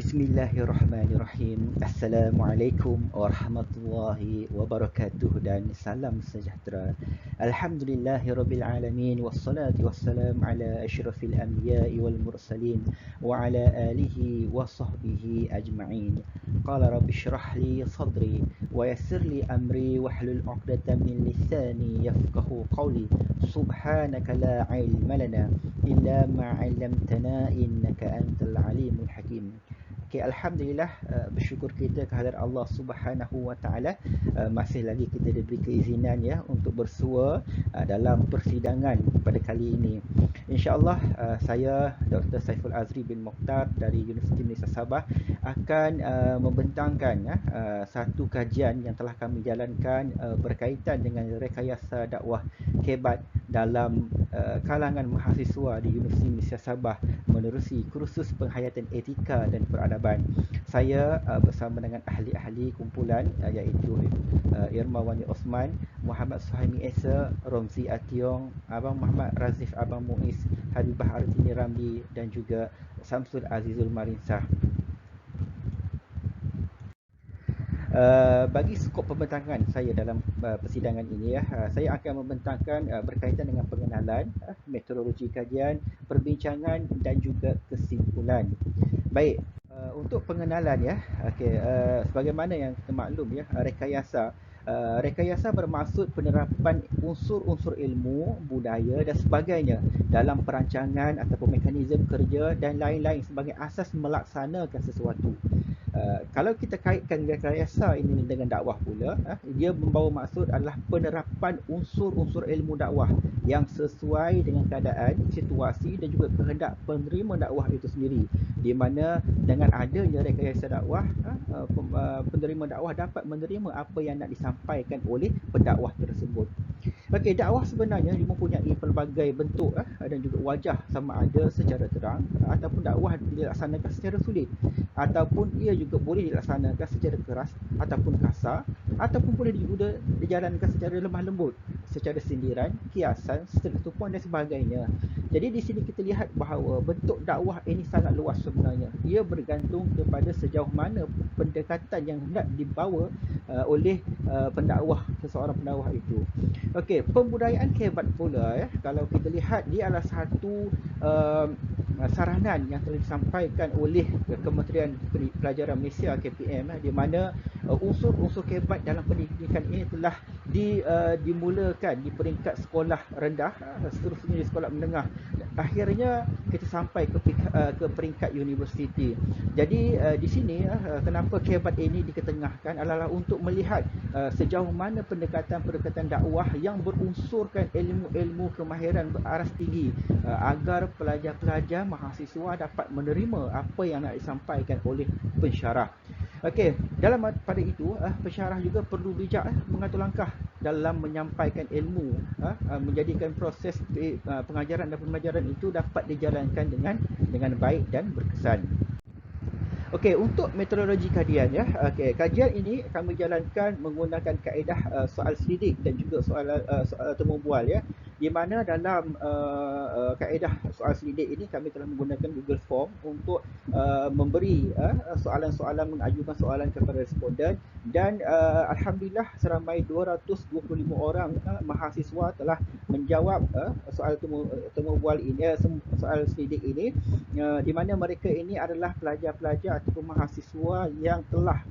Bismillahirrahmanirrahim. Assalamualaikum warahmatullahi wabarakatuh dan salam sejahtera. Alhamdulillahirabbil alamin wassalatu wassalamu ala asyrafil anbiya'i wal mursalin wa ala alihi wa sahbihi ajma'in. Qala rabbi shrah li sadri wa yassir li amri wahlul 'uqdatam min lisani yafqahu qawli. Subhanaka la 'ilma lana illa ma 'allamtana innaka antal alimul hakim. Okay, Alhamdulillah, bersyukur kita kehadirat Allah Subhanahu Wa Taala, masih lagi kita diberi keizinan ya untuk bersua dalam persidangan pada kali ini. InsyaAllah saya Dr. Saiful Azri bin Mokhtar dari Universiti Malaysia Sabah akan membentangkan satu kajian yang telah kami jalankan berkaitan dengan rekayasa dakwah kebat dalam kalangan mahasiswa di Universiti Malaysia Sabah menerusi kursus penghayatan etika dan peradaban. Saya bersama dengan ahli-ahli kumpulan iaitu Irma Wani Osman, Muhammad Suhaimi Esa, Romzi Ationg, Abang Muhammad Razif Abang Muiz, Habibah Artini Ramli dan juga Samsul Azizul Marinsah. Bagi skop pembentangan saya dalam persidangan ini saya akan membentangkan berkaitan dengan pengenalan, metodologi kajian, perbincangan dan juga kesimpulan. Baik, untuk pengenalan sebagaimana yang kita maklum rekayasa. Rekayasa bermaksud penerapan unsur-unsur ilmu, budaya dan sebagainya dalam perancangan ataupun mekanisme kerja dan lain-lain sebagai asas melaksanakan sesuatu. Kalau kita kaitkan rekayasa ini dengan dakwah pula, dia membawa maksud adalah penerapan unsur-unsur ilmu dakwah yang sesuai dengan keadaan, situasi dan juga kehendak penerima dakwah itu sendiri. Di mana dengan adanya rekayasa dakwah, penerima dakwah dapat menerima apa yang nak disampaikan oleh pendakwah tersebut. Okey, dakwah sebenarnya mempunyai pelbagai bentuk dan juga wajah, sama ada secara terang ataupun dakwah dilaksanakan secara sulit, ataupun ia juga boleh dilaksanakan secara keras ataupun kasar, ataupun boleh juga dijalankan secara lemah lembut, secara sindiran, kiasan, setupuan dan sebagainya. Jadi di sini kita lihat bahawa bentuk dakwah ini sangat luas sebenarnya. Ia bergantung kepada sejauh mana pendekatan yang hendak dibawa oleh seseorang pendakwah itu. Okey, pembudayaan kebat pula kalau kita lihat dia adalah satu saranan yang telah disampaikan oleh Kementerian Pelajaran Malaysia KPM, di mana unsur-unsur kebat dalam pendidikan ini telah dimulakan di peringkat sekolah rendah, seterusnya di sekolah menengah, akhirnya kita sampai ke peringkat universiti. Jadi di sini kenapa kebat ini diketengahkan adalah untuk melihat sejauh mana pendekatan-pendekatan dakwah yang berunsurkan ilmu-ilmu kemahiran beraras tinggi agar pelajar-pelajar mahasiswa dapat menerima apa yang nak disampaikan oleh pensyarah. Okey, pada itu pensyarah juga perlu bijak mengatur langkah dalam menyampaikan ilmu, menjadikan proses pengajaran dan pembelajaran itu dapat dijalankan dengan baik dan berkesan. Okey, untuk metodologi kajian kajian ini kami jalankan menggunakan kaedah soal selidik dan juga soal temu bual di mana dalam kaedah soal selidik ini kami telah menggunakan Google Form untuk memberi soalan-soalan, mengajukan soalan kepada responden, dan alhamdulillah seramai 225 orang mahasiswa telah menjawab soal temu bual ini, soal selidik ini, di mana mereka ini adalah pelajar-pelajar ataupun mahasiswa yang telah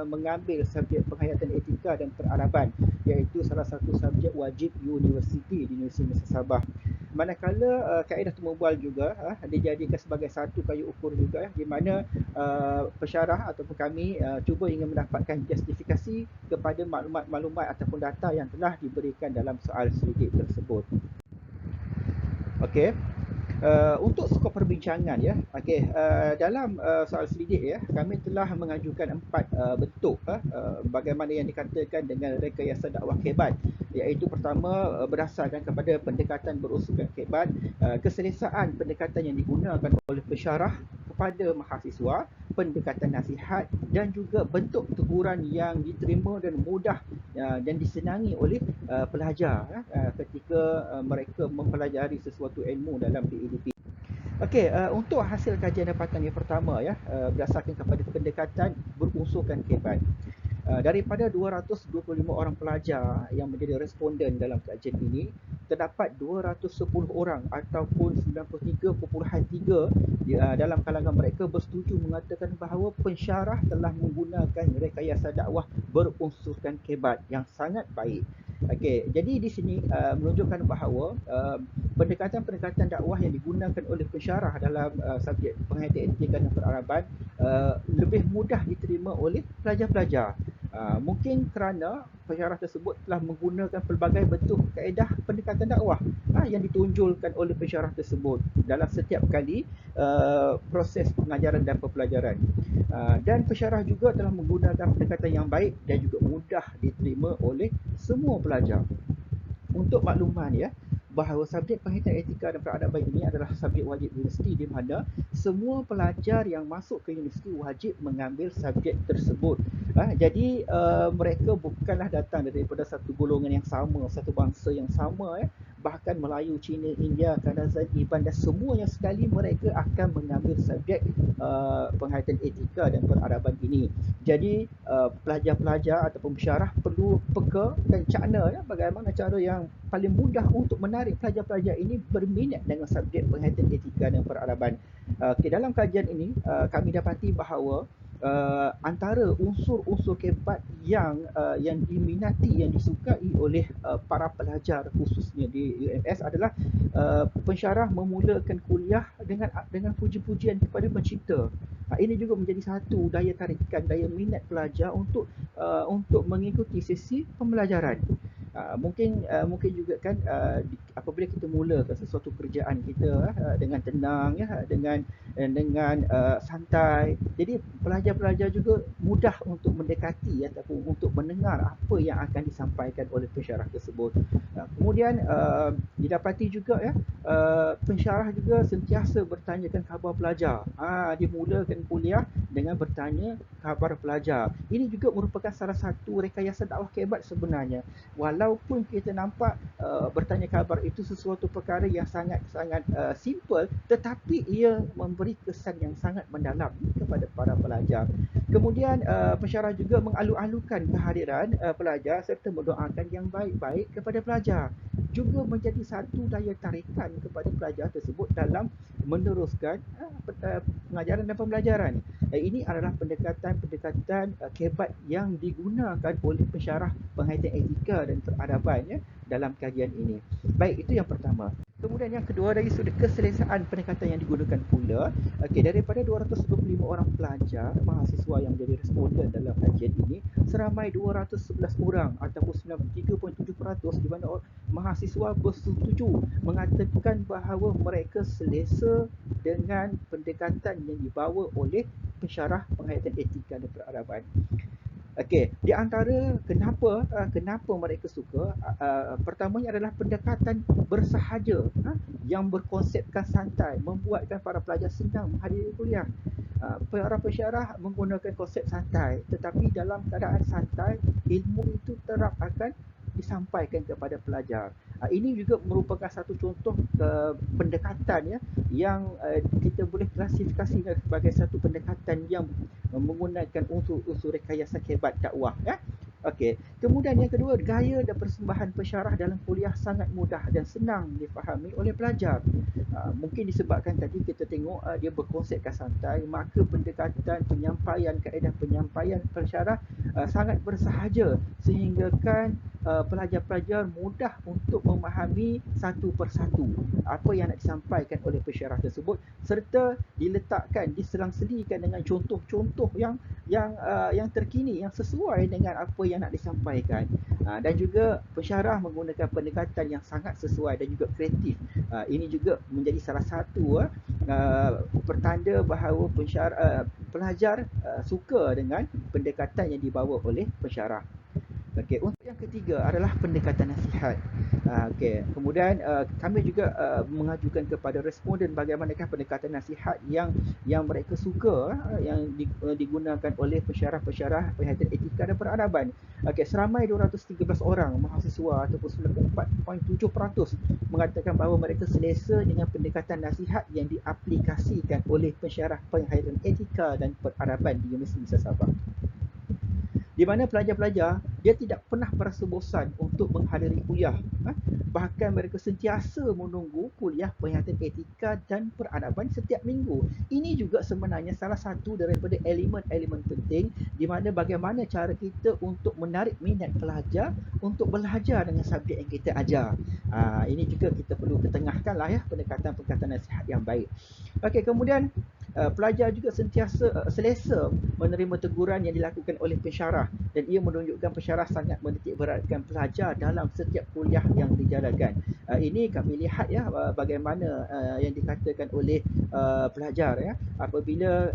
mengambil subjek penghayatan etika dan peradaban, iaitu salah satu subjek wajib universiti di Universiti Malaysia Sabah. Manakala kaedah temu bual juga dijadikan sebagai satu kayu ukur juga, di mana pensyarah ataupun kami cuba ingin mendapatkan justifikasi kepada maklumat-maklumat ataupun data yang telah diberikan dalam soal selidik tersebut. Okey. Untuk skop perbincangan dalam soal selidik kami telah mengajukan 4 bentuk bagaimana yang dikatakan dengan rekayasa dakwah kebat, iaitu pertama berdasarkan kepada pendekatan berunsurkan kebat, keselesaan pendekatan yang digunakan oleh pensyarah kepada mahasiswa, pendekatan nasihat dan juga bentuk teguran yang diterima dan mudah dan disenangi oleh pelajar ketika mereka mempelajari sesuatu ilmu dalam PEDP. Okey, untuk hasil kajian dapatan yang pertama ya, berdasarkan kepada pendekatan berunsurkan kebat. Daripada 225 orang pelajar yang menjadi responden dalam kajian ini, terdapat 210 orang ataupun 93.3% dalam kalangan mereka bersetuju mengatakan bahawa pensyarah telah menggunakan rekayasa dakwah berunsurkan kebat yang sangat baik. Okey, jadi di sini menunjukkan bahawa pendekatan-pendekatan dakwah yang digunakan oleh pensyarah dalam subjek penghayatan etika dan peradaban lebih mudah diterima oleh pelajar-pelajar. Mungkin kerana pensyarah tersebut telah menggunakan pelbagai bentuk kaedah pendekatan dakwah yang ditonjolkan oleh pensyarah tersebut dalam setiap kali proses pengajaran dan pembelajaran. Dan pensyarah juga telah menggunakan pendekatan yang baik dan juga mudah diterima oleh semua pelajar. Untuk makluman ya, bahawa subjek penghayatan etika dan peradaban ini adalah subjek wajib universiti di mana semua pelajar yang masuk ke universiti wajib mengambil subjek tersebut. Jadi mereka bukanlah datang daripada satu golongan yang sama, satu bangsa yang sama ya. Bahkan Melayu, Cina, India, Kadazan, Iban dan semuanya sekali mereka akan mengambil subjek penghayatan etika dan peradaban ini. Jadi pelajar-pelajar ataupun pensyarah perlu peka dan cakna ya, bagaimana cara yang paling mudah untuk menarik pelajar-pelajar ini berminat dengan subjek penghayatan etika dan peradaban. Dalam kajian ini kami dapati bahawa antara unsur-unsur kebat yang diminati, yang disukai oleh para pelajar khususnya di UMS adalah pensyarah memulakan kuliah dengan puji-pujian kepada pencipta. Ini juga menjadi satu daya tarikan, daya minat pelajar untuk mengikuti sesi pembelajaran. Mungkin juga kan apabila kita mulakan sesuatu kerjaan kita dengan tenang ya, dengan santai, jadi pelajar-pelajar juga mudah untuk mendekati ataupun untuk mendengar apa yang akan disampaikan oleh pensyarah tersebut. Kemudian didapati juga ya, pensyarah juga sentiasa bertanyakan khabar pelajar. Dimulakan kuliah dengan bertanya khabar pelajar. Ini juga merupakan salah satu rekayasa dakwah kebat sebenarnya. Walaupun kita nampak bertanya khabar itu sesuatu perkara yang sangat-sangat simple, tetapi ia memberi kesan yang sangat mendalam kepada para pelajar. Kemudian pensyarah juga mengalu-alukan kehadiran pelajar serta mendoakan yang baik-baik kepada pelajar. Juga menjadi satu daya tarikan kepada pelajar tersebut dalam meneruskan pengajaran dan pembelajaran. Ini adalah pendekatan-pendekatan kebat yang digunakan oleh pensyarah penghayatan etika dan peradaban ya, dalam kajian ini. Baik, itu yang pertama. Kemudian yang kedua, dari sudut keselesaan pendekatan yang digunakan pula, daripada 225 orang pelajar mahasiswa yang menjadi responden dalam kajian ini, seramai 211 orang ataupun 93.7% di mana mahasiswa bersetuju mengatakan bahawa mereka selesa dengan pendekatan yang dibawa oleh pensyarah penghayatan etika dan peradaban. Di antara kenapa mereka suka, pertamanya adalah pendekatan bersahaja yang berkonsepkan santai, membuatkan para pelajar senang menghadiri kuliah. Para pensyarah menggunakan konsep santai, tetapi dalam keadaan santai, ilmu itu terap akan disampaikan kepada pelajar. Ini juga merupakan satu contoh pendekatan ya, yang kita boleh klasifikasikan sebagai satu pendekatan yang menggunakan unsur-unsur rekayasa kebat dakwah ya. Kemudian yang kedua, gaya dan persembahan pensyarah dalam kuliah sangat mudah dan senang difahami oleh pelajar. Mungkin disebabkan tadi kita tengok dia berkonsepkan santai, maka pendekatan penyampaian, kaedah penyampaian pensyarah sangat bersahaja sehingga kan pelajar-pelajar mudah untuk memahami satu persatu apa yang nak disampaikan oleh pensyarah tersebut, serta diletakkan, diselang-selikan dengan contoh-contoh yang terkini, yang sesuai dengan apa yang nak disampaikan. Dan juga pensyarah menggunakan pendekatan yang sangat sesuai dan juga kreatif. Ini juga menjadi salah satu pertanda bahawa pelajar suka dengan pendekatan yang dibawa oleh pensyarah. Untuk yang ketiga adalah pendekatan nasihat. Okey. Kemudian kami juga mengajukan kepada responden bagaimanakah pendekatan nasihat yang mereka suka, yang digunakan oleh pensyarah-pensyarah penghayatan etika dan peradaban. Okey, seramai 213 orang mahasiswa ataupun 94.7% mengatakan bahawa mereka selesa dengan pendekatan nasihat yang diaplikasikan oleh pensyarah penghayatan etika dan peradaban di Universiti Sabah. Di mana pelajar-pelajar dia tidak pernah merasa bosan untuk menghadiri kuliah. Bahkan mereka sentiasa menunggu kuliah penghayatan etika dan peradaban setiap minggu. Ini juga sebenarnya salah satu daripada elemen-elemen penting di mana bagaimana cara kita untuk menarik minat pelajar untuk belajar dengan subjek yang kita ajar. Ini juga kita perlu ketengahkanlah ya pendekatan-pendekatan nasihat yang baik. Okey, kemudian pelajar juga sentiasa selesa menerima teguran yang dilakukan oleh pensyarah dan ia menunjukkan pensyarah sangat menitik beratkan pelajar dalam setiap kuliah yang dijalankan. Ini kami lihat ya bagaimana yang dikatakan oleh pelajar ya apabila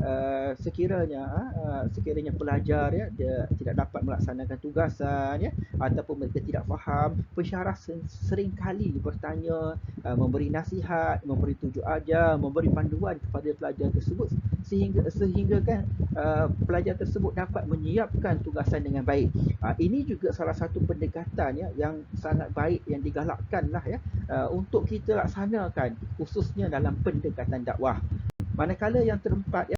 sekiranya pelajar ya dia tidak dapat melaksanakan tugasan ya ataupun mereka tidak faham, pensyarah seringkali bertanya, memberi nasihat, memberi tunjuk ajar, memberi panduan kepada pelajar tersebut sehingga kan pelajar tersebut dapat menyiapkan tugasan dengan baik. Ini juga salah satu pendekatan ya yang sangat baik yang digalakkanlah ya untuk kita laksanakan khususnya dalam pendekatan dakwah. Manakala yang keempat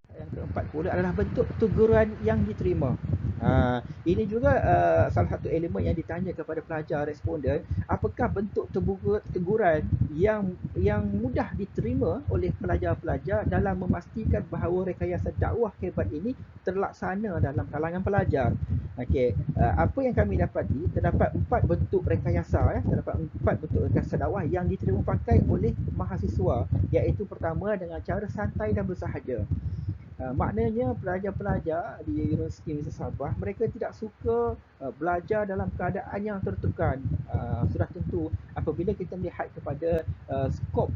pula adalah bentuk teguran yang diterima. Ini juga salah satu elemen yang ditanya kepada pelajar responden, apakah bentuk teguran yang mudah diterima oleh pelajar-pelajar dalam memastikan bahawa rekayasa dakwah hebat ini terlaksana dalam kalangan pelajar. Okey, apa yang kami dapati, terdapat 4 bentuk rekayasa terdapat 4 bentuk rekayasa dakwah yang diterima pakai oleh mahasiswa, iaitu pertama dengan cara santai dan bersahaja. Maknanya pelajar-pelajar di Universiti Sabah mereka tidak suka belajar dalam keadaan yang tertekan. Sudah tentu apabila kita melihat kepada skop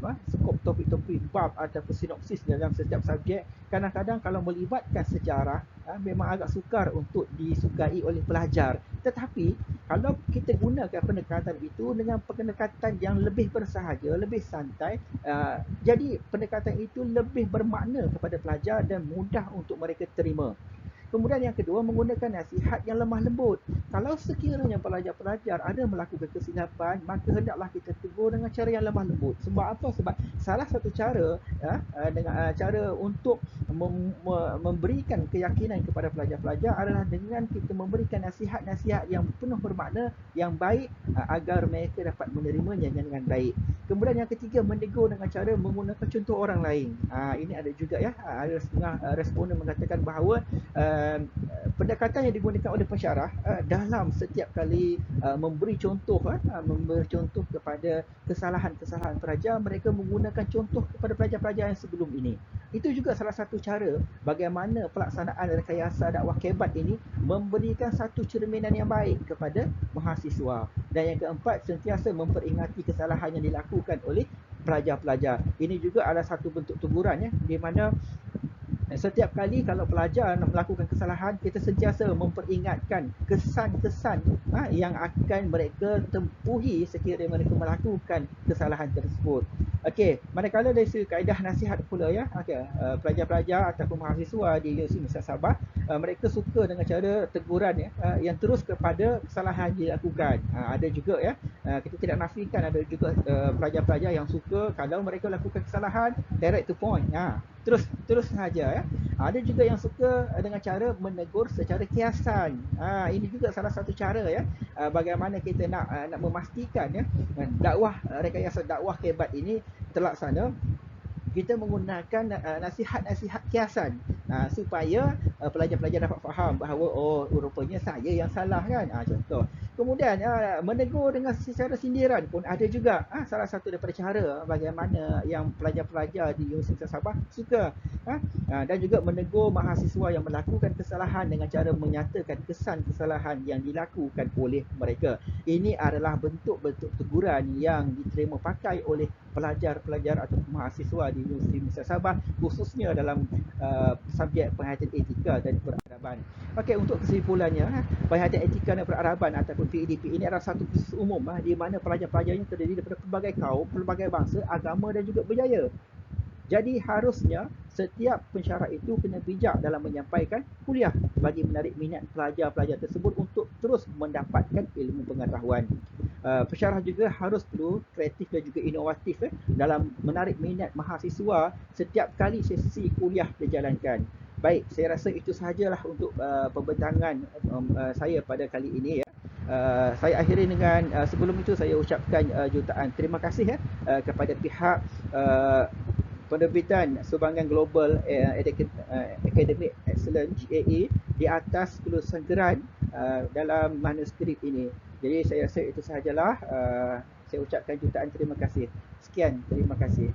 topik-topik bab ataupun sinopsis dalam setiap subjek, kadang-kadang kalau melibatkan sejarah memang agak sukar untuk disukai oleh pelajar. Tetapi kalau kita gunakan pendekatan itu dengan pendekatan yang lebih bersahaja, lebih santai, jadi pendekatan itu lebih bermakna kepada pelajar dan mudah untuk mereka terima. Kemudian yang kedua, menggunakan nasihat yang lemah lembut. Kalau sekiranya pelajar-pelajar ada melakukan kesilapan, maka hendaklah kita tegur dengan cara yang lemah lembut. Sebab apa? Sebab salah satu cara dengan cara untuk memberikan keyakinan kepada pelajar-pelajar adalah dengan kita memberikan nasihat-nasihat yang penuh bermakna, yang baik agar mereka dapat menerimanya dengan baik. Kemudian yang ketiga, menegur dengan cara menggunakan contoh orang lain. Ini ada juga ya, ada setengah responden mengatakan bahawa pendekatan yang digunakan oleh pensyarah dalam setiap kali memberi contoh kepada kesalahan-kesalahan pelajar, mereka menggunakan contoh kepada pelajar-pelajar yang sebelum ini. Itu juga salah satu cara bagaimana pelaksanaan rekayasa dakwah kebat ini memberikan satu cerminan yang baik kepada mahasiswa. Dan yang keempat, sentiasa memperingati kesalahan yang dilakukan oleh pelajar-pelajar. Ini juga adalah satu bentuk teguran ya, di mana setiap kali kalau pelajar nak melakukan kesalahan, kita sentiasa memperingatkan kesan-kesan yang akan mereka tempuhi sekiranya mereka melakukan kesalahan tersebut. Okey, manakala dari segi kaedah nasihat pula ya, pelajar-pelajar ataupun mahasiswa di Universiti Sabah, mereka suka dengan cara teguran yang terus kepada kesalahan yang dilakukan. Ada juga ya, kita tidak nafikan ada juga pelajar-pelajar yang suka kalau mereka lakukan kesalahan direct to point. Terus saja ya. Ada juga yang suka dengan cara menegur secara kiasan. Ini juga salah satu cara ya bagaimana kita nak memastikan ya rekayasa dakwah kebat ini terlaksana. Kita menggunakan nasihat-nasihat kiasan supaya pelajar-pelajar dapat faham bahawa rupanya saya yang salah kan. Contoh. Kemudian menegur dengan secara sindiran pun ada juga. Salah satu daripada cara bagaimana yang pelajar-pelajar di Universiti Sabah suka. Dan juga menegur mahasiswa yang melakukan kesalahan dengan cara menyatakan kesan kesalahan yang dilakukan oleh mereka. Ini adalah bentuk-bentuk teguran yang diterima pakai oleh pelajar-pelajar atau mahasiswa di Universiti Sabah, khususnya dalam subjek penghayatan etika dan peradaban. peradaban. Okey, untuk kesimpulannya, Penghayatan Etika dan Peradaban ataupun PEDP ini adalah satu kursus umum di mana pelajar-pelajarnya terdiri daripada pelbagai kaum, pelbagai bangsa, agama dan juga budaya. Jadi harusnya setiap pensyarat itu kena bijak dalam menyampaikan kuliah bagi menarik minat pelajar-pelajar tersebut untuk terus mendapatkan ilmu pengetahuan. Pensyarah juga harus perlu kreatif dan juga inovatif dalam menarik minat mahasiswa setiap kali sesi kuliah dijalankan. Baik, saya rasa itu sahajalah untuk pembentangan saya pada kali ini ya. Saya akhiri dengan sebelum itu saya ucapkan jutaan terima kasih kepada pihak penerbitan Sumbangan Global Academic Excellence GAE di atas peluncuran dalam manuskrip ini. Jadi saya rasa itu sahajalah. Saya ucapkan jutaan terima kasih. Sekian, terima kasih.